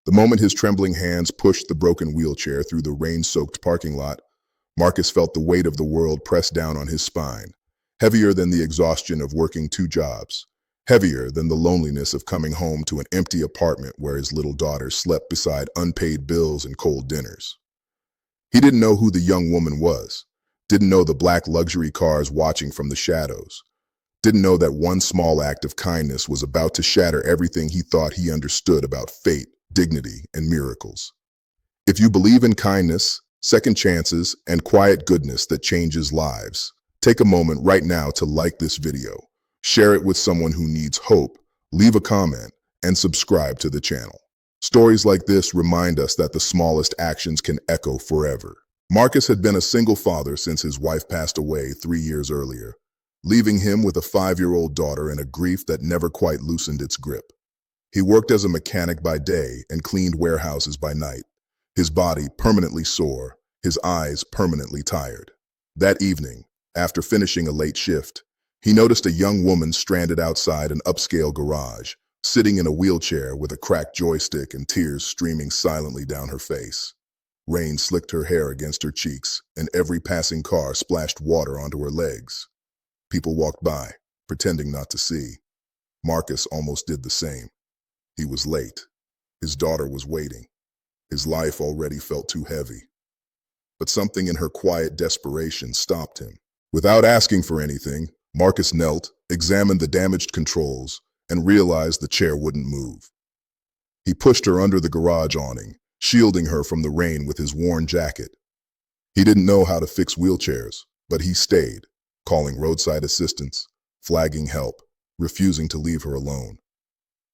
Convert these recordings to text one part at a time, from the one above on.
The moment his trembling hands pushed the broken wheelchair through the rain-soaked parking lot, Marcus felt the weight of the world press down on his spine, heavier than the exhaustion of working two jobs, heavier than the loneliness of coming home to an empty apartment where his little daughter slept beside unpaid bills and cold dinners. He didn't know who the young woman was, didn't know the black luxury cars watching from the shadows, didn't know that one small act of kindness was about to shatter everything he thought he understood about fate, dignity, and miracles. If you believe in kindness, second chances, and quiet goodness that changes lives, take a moment right now to like this video, share it with someone who needs hope, leave a comment, and subscribe to the channel. Stories like this remind us that the smallest actions can echo forever. Marcus had been a single father since his wife passed away 3 years earlier, leaving him with a 5-year-old daughter and a grief that never quite loosened its grip. He worked as a mechanic by day and cleaned warehouses by night, his body permanently sore, his eyes permanently tired. That evening, after finishing a late shift, he noticed a young woman stranded outside an upscale garage, sitting in a wheelchair with a cracked joystick and tears streaming silently down her face. Rain slicked her hair against her cheeks, and every passing car splashed water onto her legs. People walked by, pretending not to see. Marcus almost did the same. He was late. His daughter was waiting. His life already felt too heavy. But something in her quiet desperation stopped him. Without asking for anything, Marcus knelt, examined the damaged controls, and realized the chair wouldn't move. He pushed her under the garage awning, shielding her from the rain with his worn jacket. He didn't know how to fix wheelchairs, but he stayed, calling roadside assistance, flagging help, refusing to leave her alone.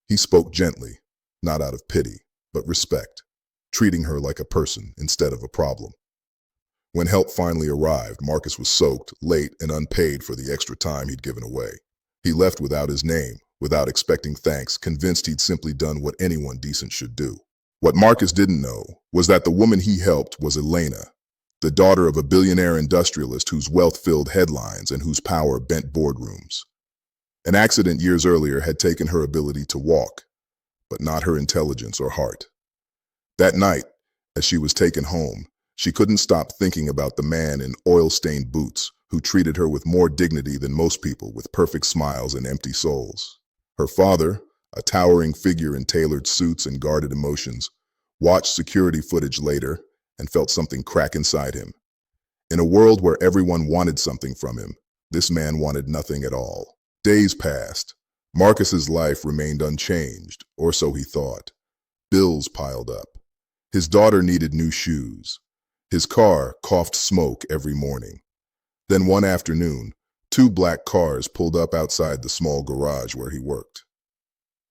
He spoke gently, not out of pity, but respect, treating her like a person instead of a problem. When help finally arrived, Marcus was soaked, late, and unpaid for the extra time he'd given away. He left without his name, without expecting thanks, convinced he'd simply done what anyone decent should do. What Marcus didn't know was that the woman he helped was Elena, the daughter of a billionaire industrialist whose wealth filled headlines and whose power bent boardrooms. An accident years earlier had taken her ability to walk, but not her intelligence or heart. That night, as she was taken home, she couldn't stop thinking about the man in oil-stained boots who treated her with more dignity than most people, with perfect smiles and empty souls. Her father, a towering figure in tailored suits and guarded emotions, watched security footage later and felt something crack inside him. In a world where everyone wanted something from him, this man wanted nothing at all. Days passed. Marcus's life remained unchanged, or so he thought. Bills piled up. His daughter needed new shoes. His car coughed smoke every morning. Then one afternoon, 2 black cars pulled up outside the small garage where he worked.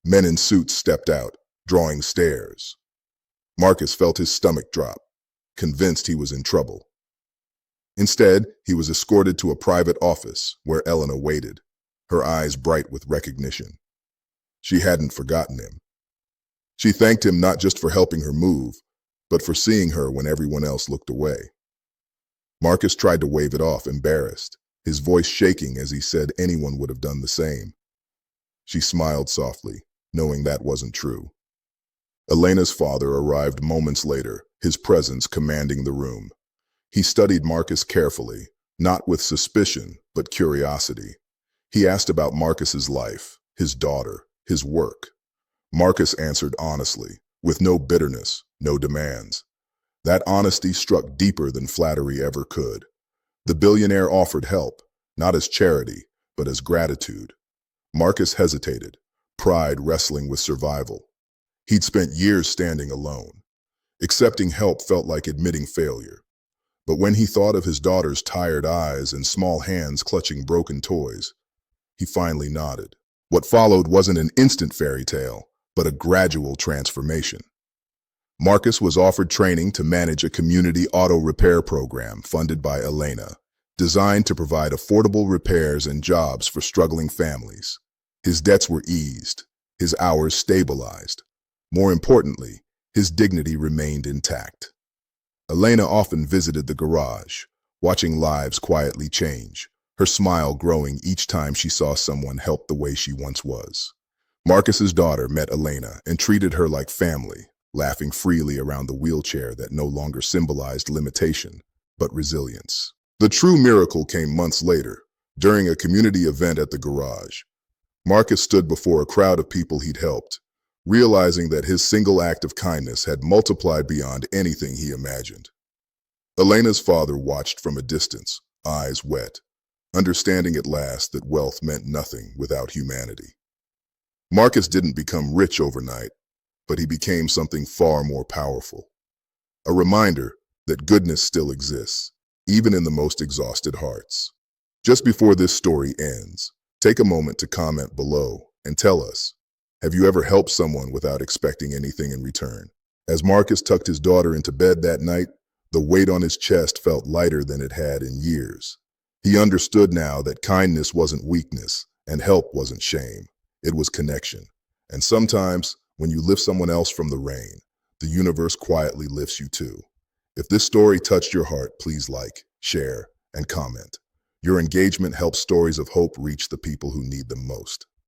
Men in suits stepped out, drawing stares. Marcus felt his stomach drop, convinced he was in trouble. Instead, he was escorted to a private office where Elena waited, her eyes bright with recognition. She hadn't forgotten him. She thanked him not just for helping her move, but for seeing her when everyone else looked away. Marcus tried to wave it off, embarrassed, his voice shaking as he said anyone would have done the same. She smiled softly, knowing that wasn't true. Elena's father arrived moments later, his presence commanding the room. He studied Marcus carefully, not with suspicion, but curiosity. He asked about Marcus's life, his daughter, his work. Marcus answered honestly, with no bitterness, no demands. That honesty struck deeper than flattery ever could. The billionaire offered help, not as charity, but as gratitude. Marcus hesitated, pride wrestling with survival. He'd spent years standing alone. Accepting help felt like admitting failure. But when he thought of his daughter's tired eyes and small hands clutching broken toys, he finally nodded. What followed wasn't an instant fairy tale, but a gradual transformation. Marcus was offered training to manage a community auto repair program funded by Elena, designed to provide affordable repairs and jobs for struggling families. His debts were eased, his hours stabilized. More importantly, his dignity remained intact. Elena often visited the garage, watching lives quietly change, her smile growing each time she saw someone helped the way she once was. Marcus's daughter met Elena and treated her like family, laughing freely around the wheelchair that no longer symbolized limitation, but resilience. The true miracle came months later, during a community event at the garage. Marcus stood before a crowd of people he'd helped, realizing that his single act of kindness had multiplied beyond anything he imagined. Elena's father watched from a distance, eyes wet, understanding at last that wealth meant nothing without humanity. Marcus didn't become rich overnight, but he became something far more powerful. A reminder that goodness still exists, even in the most exhausted hearts. Just before this story ends, take a moment to comment below and tell us, have you ever helped someone without expecting anything in return? As Marcus tucked his daughter into bed that night, the weight on his chest felt lighter than it had in years. He understood now that kindness wasn't weakness and help wasn't shame. It was connection. And sometimes, when you lift someone else from the rain, the universe quietly lifts you too. If this story touched your heart, please like, share, and comment. Your engagement helps stories of hope reach the people who need them most.